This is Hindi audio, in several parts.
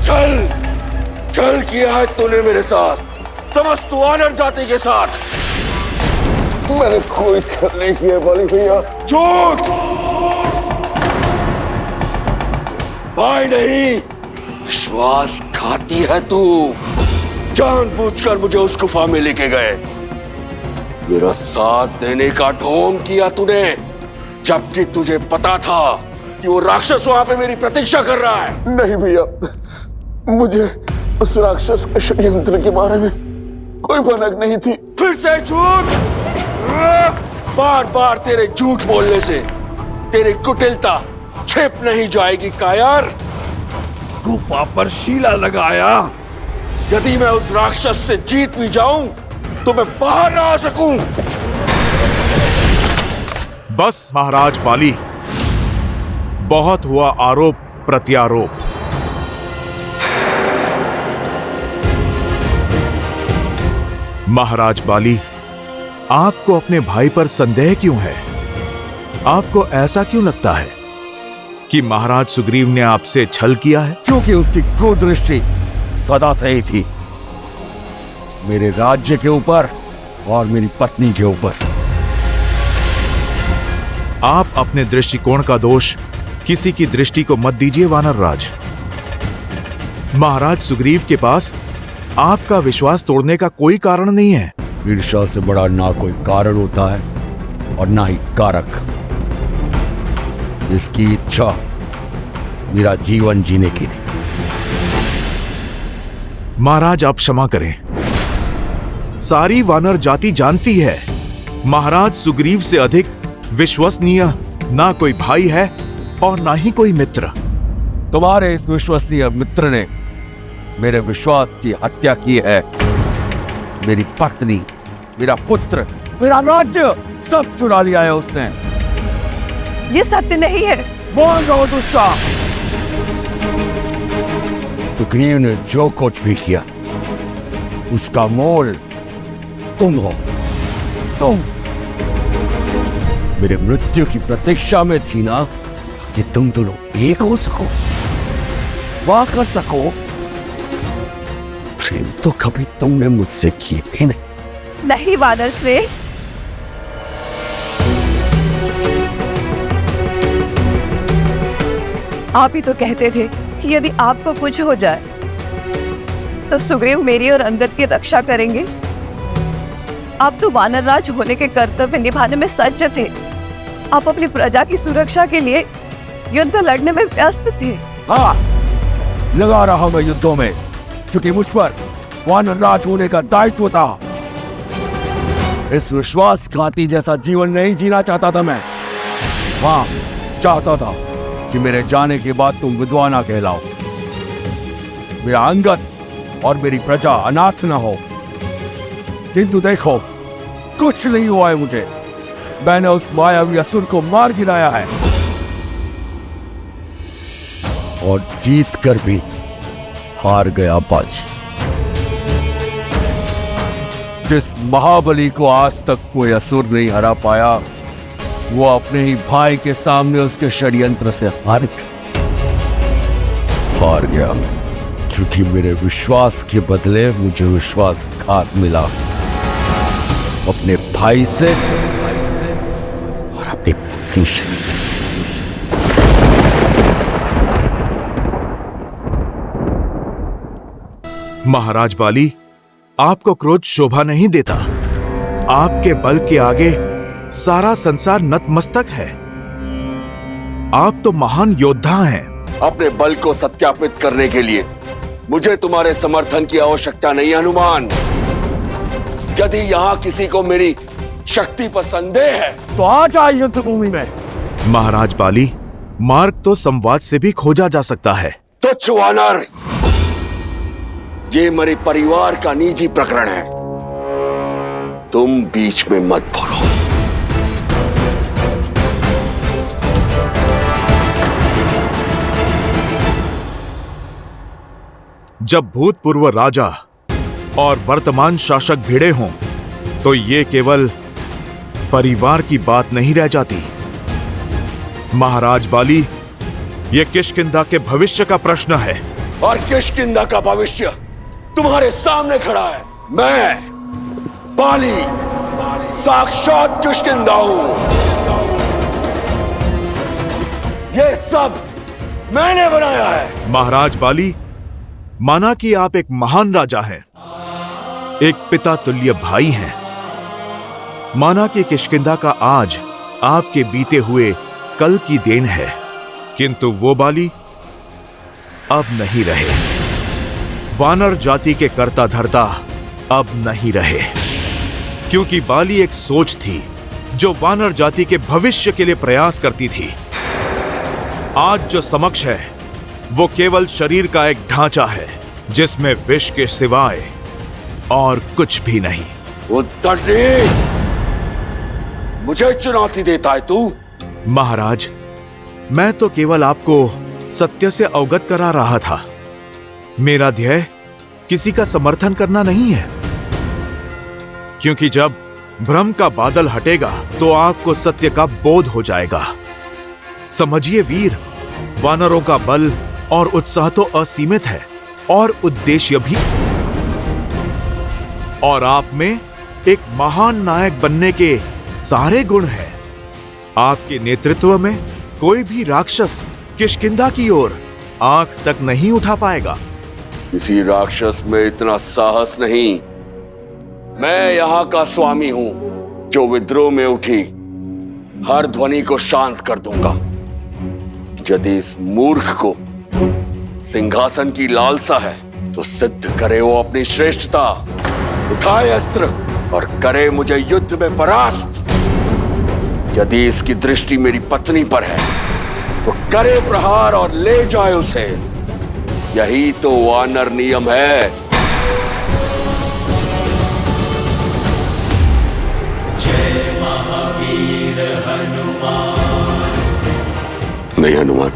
चल चल किया है तूने मेरे साथ, समस्त वानर जाति के साथ। मैंने कोई छल नहीं किया बाली भैया। झूठ! भाई नहीं, विश्वासघाती है तू। जानबूझकर मुझे उस गुफा में लेके गए, मेरा साथ देने का ढोंग किया तूने, जबकि तुझे पता था कि वो राक्षस वहां पे मेरी प्रतीक्षा कर रहा है। नहीं भैया, मुझे उस राक्षस के षड्यंत्र के बारे में कोई भनक नहीं थी। फिर से झूठ! बार बार तेरे झूठ बोलने से तेरी कुटिलता छिप नहीं जाएगी कायर। गुफा पर शीला लगाया, यदि मैं उस राक्षस से जीत भी जाऊं तो मैं बाहर ना आ सकूं। बस महाराज बाली, बहुत हुआ आरोप प्रत्यारोप। महाराज बाली, आपको अपने भाई पर संदेह क्यों है? आपको ऐसा क्यों लगता है कि महाराज सुग्रीव ने आपसे छल किया है? क्योंकि उसकी कुदृष्टि सदा से ही थी मेरे राज्य के ऊपर और मेरी पत्नी के ऊपर। आप अपने दृष्टिकोण का दोष किसी की दृष्टि को मत दीजिए वानर राज। महाराज सुग्रीव के पास आपका विश्वास तोड़ने का कोई कारण नहीं है। ईर्ष्या से बड़ा ना कोई कारण होता है और ना ही कारक। इसकी इच्छा मेरा जीवन जीने की थी। महाराज आप क्षमा करें, सारी वानर जाति जानती है महाराज सुग्रीव से अधिक विश्वसनीय ना कोई भाई है और ना ही कोई मित्र। तुम्हारे इस विश्वसनीय मित्र ने मेरे विश्वास की हत्या की है। मेरी पत्नी, मेरा पुत्र, मेरा राज्य सब चुरा लिया है उसने। ये सत्य नहीं है। बोल रहा हूं दुष्टा। सुग्रीव ने जो कुछ भी किया उसका मोल तुम हो। तुम मेरे मृत्यु की प्रतीक्षा में थी ना, कि तुम दोनों एक हो सको, वाह कर सको। प्रेम तो कभी तुमने मुझसे किए ही नहीं। नहीं वानर श्रेष्ठ, आप ही तो कहते थे कि यदि आपको कुछ हो जाए तो सुग्रीव मेरी और अंगद की रक्षा करेंगे। आप तो वानर राज होने के कर्तव्य निभाने में सज्ज थे। आप अपनी प्रजा की सुरक्षा के लिए युद्ध लड़ने में व्यस्त थे। हाँ, लगा रहा मैं युद्धों में, क्योंकि मुझ पर वानर राज होने का दायित्व था। इस विश्वासघाती जैसा जीवन नहीं जीना चाहता था मैं। हाँ, चाहता था कि मेरे जाने के बाद तुम विधवा ना कहलाओ, मेरा अंगद और मेरी प्रजा अनाथ न हो। किंतु देखो, कुछ नहीं हुआ है मुझे। मैंने उस मायावी असुर को मार गिराया है और जीत कर भी हार गया बाजी। जिस महाबली को आज तक कोई असुर नहीं हरा पाया, वो अपने ही भाई के सामने उसके षड्यंत्र से हार गया मैं, क्योंकि मेरे विश्वास के बदले मुझे विश्वासघात मिला, अपने भाई से और अपनी पत्नी से। महाराज बाली, आपको क्रोध शोभा नहीं देता। आपके बल के आगे सारा संसार नतमस्तक है। आप तो महान योद्धा हैं। अपने बल को सत्यापित करने के लिए मुझे तुम्हारे समर्थन की आवश्यकता नहीं हनुमान। यदि यहाँ किसी को मेरी शक्ति पर संदेह है तो आ जाए युद्ध भूमि में। महाराज बाली, मार्ग तो संवाद से भी खोजा जा सकता है। तुच्छ वानर, ये मेरे परिवार का निजी प्रकरण है, तुम बीच में मत बोलो। जब भूतपूर्व राजा और वर्तमान शासक भिड़े हों तो ये केवल परिवार की बात नहीं रह जाती। महाराज बाली, ये किष्किंधा के भविष्य का प्रश्न है। और किष्किंधा का भविष्य तुम्हारे सामने खड़ा है। मैं बाली साक्षात किष्किंधा हूं। ये सब मैंने बनाया है। महाराज बाली, माना कि आप एक महान राजा हैं, एक पिता तुल्य भाई हैं। माना कि किष्किंधा का आज आपके बीते हुए कल की देन है, किंतु वो बाली अब नहीं रहे। वानर जाति के कर्ता धर्ता अब नहीं रहे, क्योंकि बाली एक सोच थी जो वानर जाति के भविष्य के लिए प्रयास करती थी। आज जो समक्ष है वो केवल शरीर का एक ढांचा है जिसमें विष के सिवाय और कुछ भी नहीं। उद्दंडी, मुझे चुनौती देता है तू? महाराज, मैं तो केवल आपको सत्य से अवगत करा रहा था। मेरा ध्येय किसी का समर्थन करना नहीं है, क्योंकि जब भ्रम का बादल हटेगा तो आपको सत्य का बोध हो जाएगा। समझिए वीर, वानरों का बल और उत्साह तो असीमित है और उद्देश्य भी, और आप में एक महान नायक बनने के सारे गुण हैं। आपके नेतृत्व में कोई भी राक्षस किष्किंधा की ओर आंख तक नहीं उठा पाएगा। किसी राक्षस में इतना साहस नहीं। मैं यहाँ का स्वामी हूं जो विद्रोह में उठी हर ध्वनि को शांत कर दूंगा। यदि इस मूर्ख को सिंहासन की लालसा है तो सिद्ध करे वो अपनी श्रेष्ठता, उठाए अस्त्र और करे मुझे युद्ध में परास्त। यदि इसकी दृष्टि मेरी पत्नी पर है तो करे प्रहार और ले जाए उसे। यही तो वानर नियम है। जय महावीर हनुमान। नहीं हनुमान,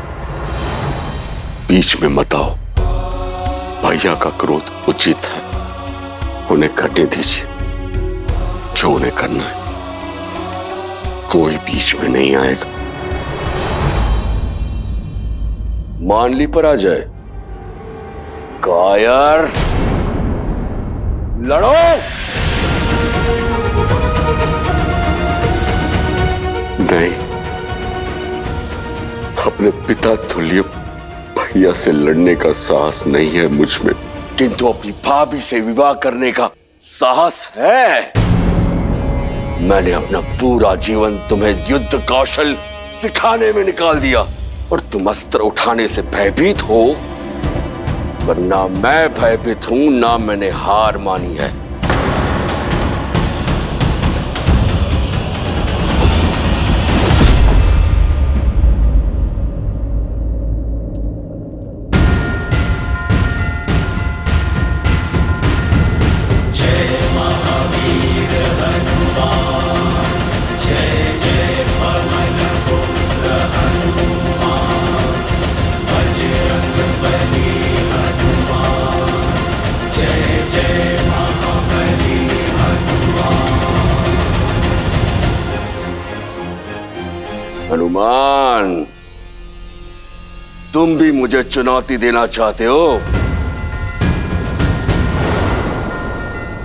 बीच में मत आओ। भैया का क्रोध उचित है, उन्हें करने दीजिए जो उन्हें करना है। कोई बीच में नहीं आएगा। मान ली पर आ जाए। कायर, लड़ो। नहीं, अपने पिता तुल्य भैया से लड़ने का साहस नहीं है मुझ में, किंतु अपनी भाभी से विवाह करने का साहस है। मैंने अपना पूरा जीवन तुम्हें युद्ध कौशल सिखाने में निकाल दिया और तुम अस्त्र उठाने से भयभीत हो, पर ना मैं भयभीत हूं, ना मैंने हार मानी है। हनुमान, तुम भी मुझे चुनौती देना चाहते हो?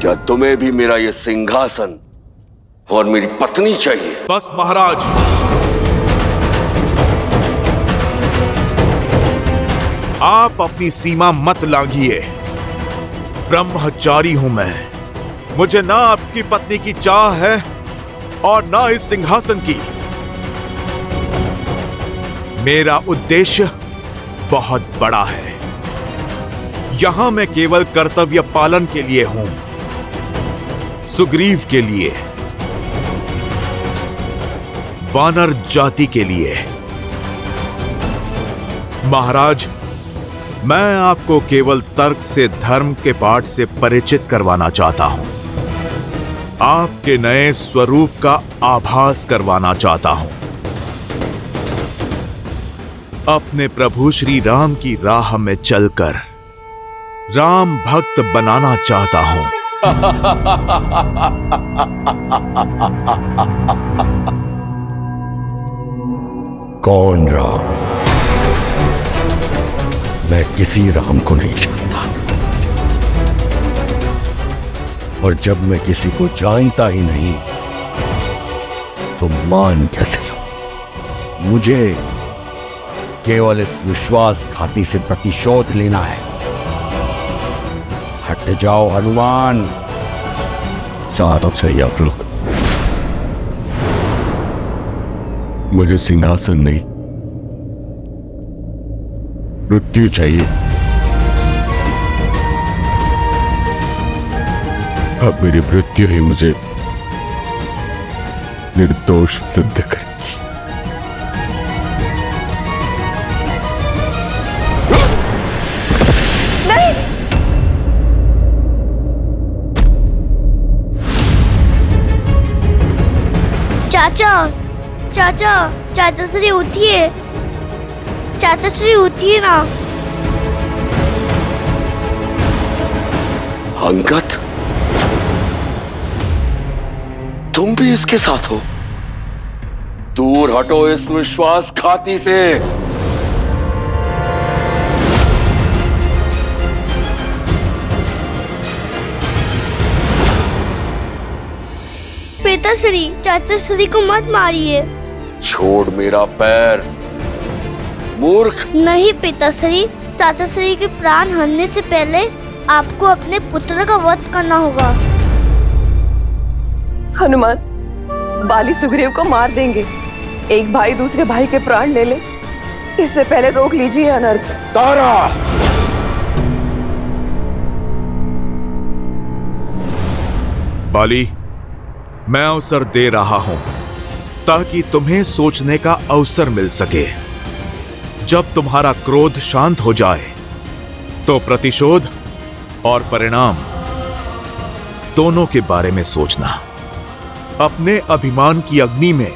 क्या तुम्हें भी मेरा यह सिंहासन और मेरी पत्नी चाहिए? बस महाराज, आप अपनी सीमा मत लांघिए। ब्रह्मचारी हूं मैं। मुझे ना आपकी पत्नी की चाह है और ना इस सिंहासन की। मेरा उद्देश्य बहुत बड़ा है। यहां मैं केवल कर्तव्य पालन के लिए हूं, सुग्रीव के लिए, वानर जाति के लिए। महाराज, मैं आपको केवल तर्क से धर्म के पाठ से परिचित करवाना चाहता हूं। आपके नए स्वरूप का आभास करवाना चाहता हूं। अपने प्रभु श्री राम की राह में चलकर राम भक्त बनाना चाहता हूं। कौन राम? मैं किसी राम को नहीं जानता, और जब मैं किसी को जानता ही नहीं तो मान कैसे लूं? मुझे केवल इस विश्वासघाती से प्रतिशोध लेना है। हट जाओ हनुमान। चारों चाहिए आप लोग। मुझे सिंहासन नहीं, मृत्यु चाहिए। अब मेरी मृत्यु ही मुझे निर्दोष सिद्ध करेगी। चाचा चाचा चाचा श्री उठिए, चाचा श्री उठिए ना। अंगद, तुम भी इसके साथ हो? दूर हटो इस विश्वासघाती से। पिताश्री, चाचा श्री को मत मारिए। छोड़ मेरा पैर, मूर्ख। नहीं पिताश्री, चाचा श्री के प्राण हरने से पहले आपको अपने पुत्र का वध करना होगा। हनुमान, बाली सुग्रीव को मार देंगे। एक भाई दूसरे भाई के प्राण ले ले, इससे पहले रोक लीजिए अनर्थ। तारा, बाली, मैं अवसर दे रहा हूं ताकि तुम्हें सोचने का अवसर मिल सके। जब तुम्हारा क्रोध शांत हो जाए तो प्रतिशोध और परिणाम दोनों के बारे में सोचना। अपने अभिमान की अग्नि में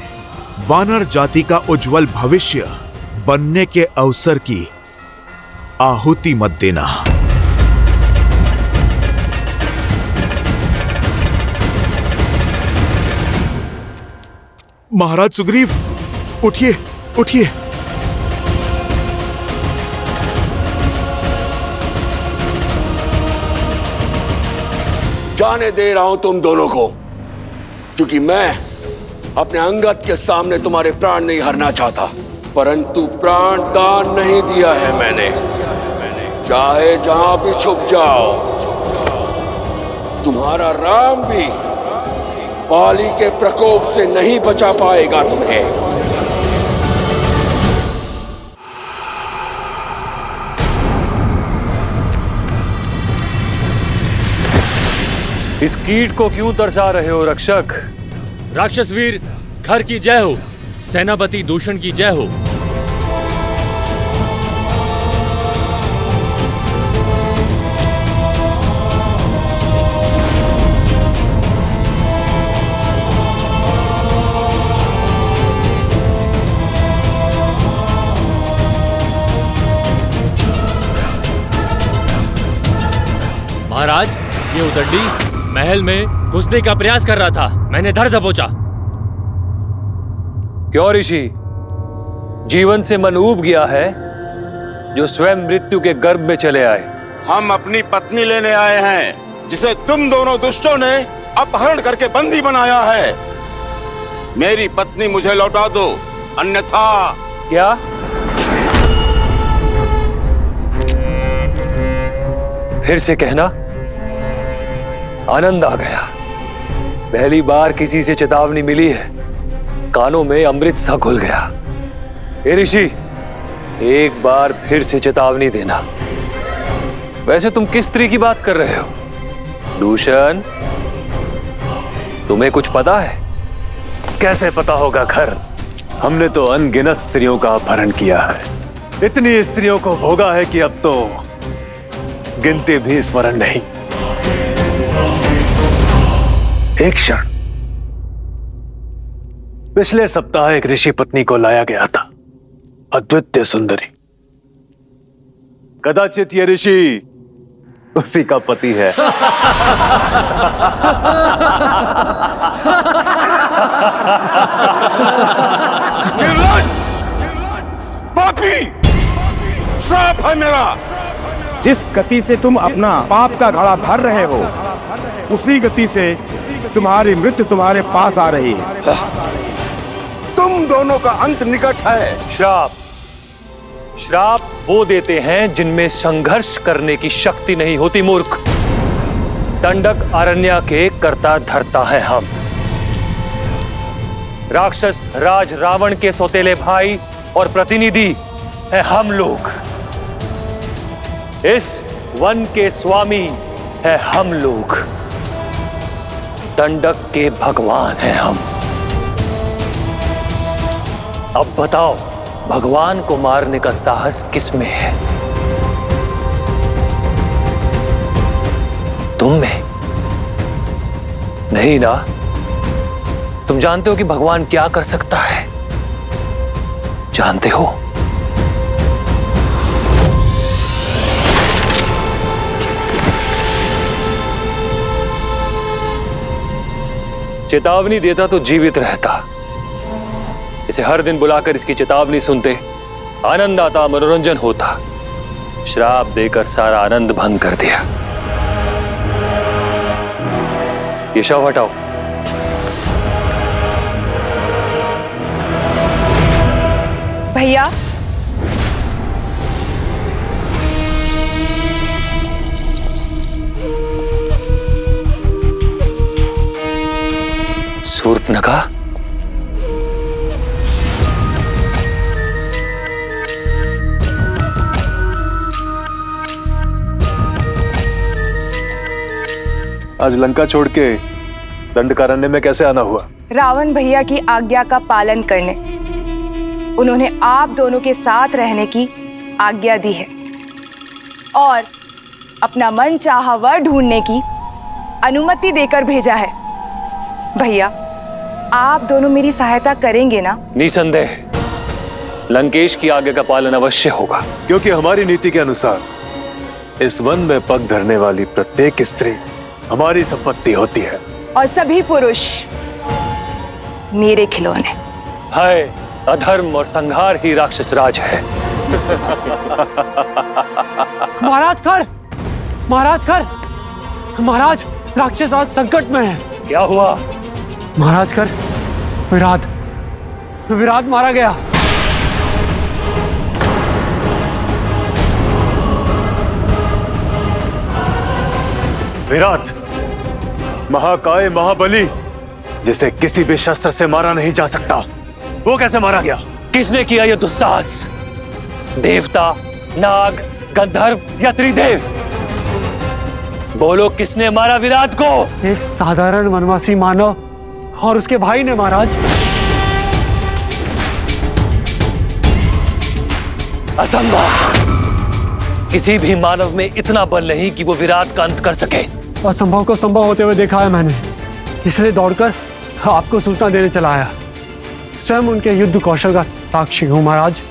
वानर जाति का उज्जवल भविष्य बनने के अवसर की आहुति मत देना। महाराज सुग्रीव, उठिए उठिए। जाने दे रहा हूं तुम दोनों को, क्योंकि मैं अपने अंगद के सामने तुम्हारे प्राण नहीं हरना चाहता, परंतु प्राण दान नहीं दिया है मैंने। चाहे जहां भी छुप जाओ, तुम्हारा राम भी बाली के प्रकोप से नहीं बचा पाएगा तुम्हें। इस कीट को क्यों तरसा रहे हो रक्षक? राक्षस वीर खर की जय हो, सेनापति दूषण की जय हो। महाराज, ये उदंडी महल में घुसने का प्रयास कर रहा था, मैंने धर दबोचा। क्यों ऋषि, जीवन से मन ऊब गया है जो स्वयं मृत्यु के गर्भ में चले आए? हम अपनी पत्नी लेने आए हैं, जिसे तुम दोनों दुष्टों ने अपहरण करके बंदी बनाया है। मेरी पत्नी मुझे लौटा दो, अन्यथा। क्या? फिर से कहना। आनंद आ गया, पहली बार किसी से चेतावनी मिली है, कानों में अमृत सा घुल गया। ए ऋषि, एक बार फिर से चेतावनी देना। वैसे तुम किस स्त्री की बात कर रहे हो? दूषण, तुम्हें कुछ पता है? कैसे पता होगा खर? हमने तो अनगिनत स्त्रियों का अपहरण किया है, इतनी स्त्रियों को भोगा है कि अब तो गिनती भी स्मरण नहीं। एक क्षण, पिछले सप्ताह एक ऋषि पत्नी को लाया गया था, अद्वितीय सुंदरी। कदाचित ये ऋषि उसी का पति है। निर्लज्ज! पापी! श्राप है मेरा। जिस गति से तुम अपना पाप का घड़ा भर रहे हो, उसी गति से तुम्हारी मृत्यु तुम्हारे पास आ रही है। तुम दोनों का अंत निकट है। श्राप श्राप वो देते हैं जिनमें संघर्ष करने की शक्ति नहीं होती, मूर्ख। दंडक अरण्य के कर्ता धर्ता है हम। राक्षस राज रावण के सौतेले भाई और प्रतिनिधि हैं हम लोग। इस वन के स्वामी है हम लोग। दंडक के भगवान हैं हम। अब बताओ, भगवान को मारने का साहस किसमें है? तुम में नहीं ना? तुम जानते हो कि भगवान क्या कर सकता है? जानते हो? चेतावनी देता तो जीवित रहता। इसे हर दिन बुलाकर इसकी चेतावनी सुनते, आनंद आता, मनोरंजन होता। श्राप देकर सारा आनंद भंग कर दिया। ये शव हटाओ। भैया, शूर्पणखा, आज लंका छोड़ के दंडकारण्य में कैसे आना हुआ? रावण भैया की आज्ञा का पालन करने। उन्होंने आप दोनों के साथ रहने की आज्ञा दी है और अपना मन चाहा वर ढूंढने की अनुमति देकर भेजा है। भैया, आप दोनों मेरी सहायता करेंगे ना? निसंदेह लंकेश की आज्ञा का पालन अवश्य होगा। क्योंकि हमारी नीति के अनुसार इस वन में पग धरने वाली प्रत्येक स्त्री हमारी संपत्ति होती है और सभी पुरुष मेरे खिलौने। है अधर्म और संहार ही राक्षस राज है। महाराज कर, महाराज कर, महाराज राक्षस राज संकट में है। क्या हुआ? महाराज कर, विराट विराट मारा गया। विराट, महाकाय महाबली, जिसे किसी भी शस्त्र से मारा नहीं जा सकता, वो कैसे मारा गया? किसने किया यह दुस्साहस? देवता, नाग, गंधर्व या त्रिदेव? बोलो, किसने मारा विराट को? एक साधारण वनवासी मानव और उसके भाई ने। महाराज, असंभव। किसी भी मानव में इतना बल नहीं कि वो विराट का अंत कर सके। असंभव को संभव होते हुए देखा है मैंने, इसलिए दौड़कर आपको सूचना देने चला आया। स्वयं उनके युद्ध कौशल का साक्षी हूं। महाराज,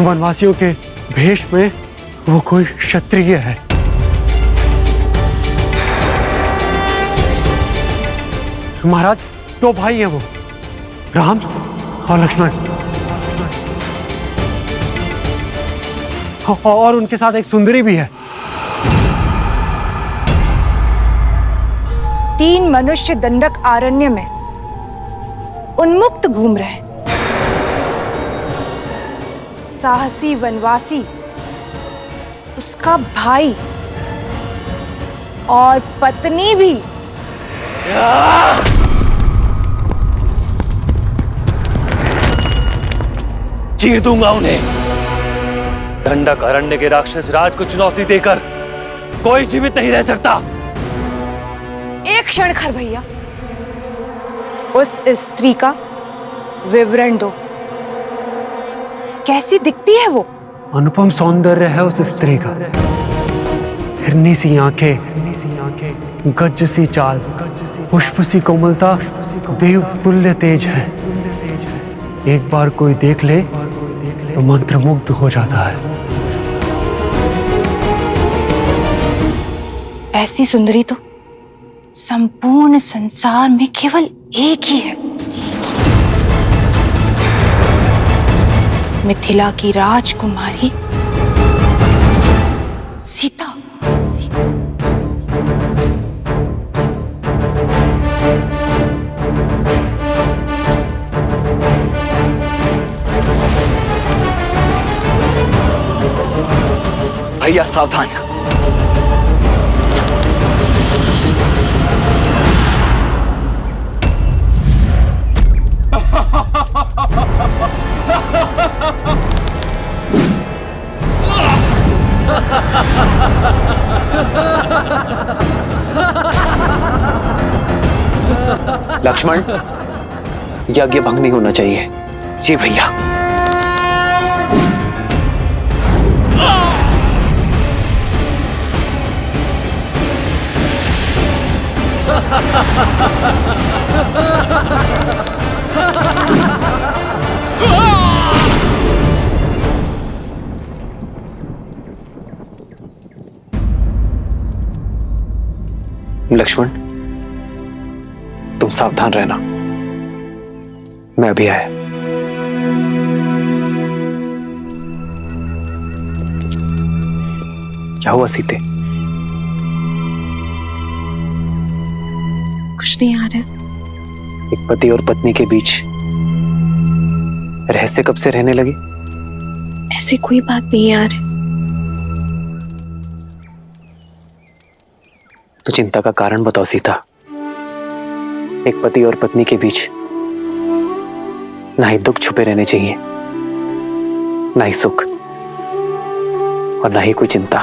वनवासियों के भेष में वो कोई क्षत्रिय है। महाराज, दो भाई हैं वो, राम और लक्ष्मण, और उनके साथ एक सुंदरी भी है। 3 मनुष्य दंडक अरण्य में उन्मुक्त घूम रहे। साहसी वनवासी, उसका भाई और पत्नी भी। चीर दूंगा उन्हें। दंडक अरण्य के राक्षस राज को चुनौती देकर कोई जीवित नहीं रह सकता। एक क्षण खर भैया, उस स्त्री का विवरण दो। कैसी दिखती है वो? अनुपम सौंदर्य है उस स्त्री का। हिरनी सी आंखें, गज सी चाल, पुष्प सी कोमलता, देव तुल्य तेज है। एक बार कोई देख ले तो मंत्रमुग्ध हो जाता है। ऐसी सुंदरी तो संपूर्ण संसार में केवल एक ही है। मिथिला की राजकुमारी सीता। सीता भैया सावधान। लक्ष्मण, यज्ञ भंग नहीं होना चाहिए। जी भैया। लक्ष्मण, तुम सावधान रहना, मैं अभी आया। क्या हुआ सीते? कुछ नहीं आ रहा। एक पति और पत्नी के बीच रहस्य कब से रहने लगे? ऐसी कोई बात नहीं यार। तो चिंता का कारण बताओ सीता। एक पति और पत्नी के बीच ना ही दुख छुपे रहने चाहिए, ना ही सुख, और ना ही कोई चिंता।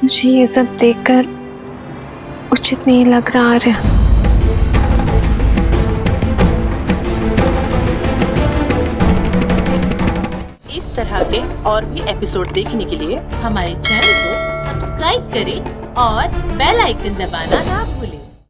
मुझे ये सब देखकर उचित नहीं लग रहा आर्य। इस तरह के और भी एपिसोड देखने के लिए हमारे चैनल को सब्सक्राइब करें और बेल आइकन दबाना ना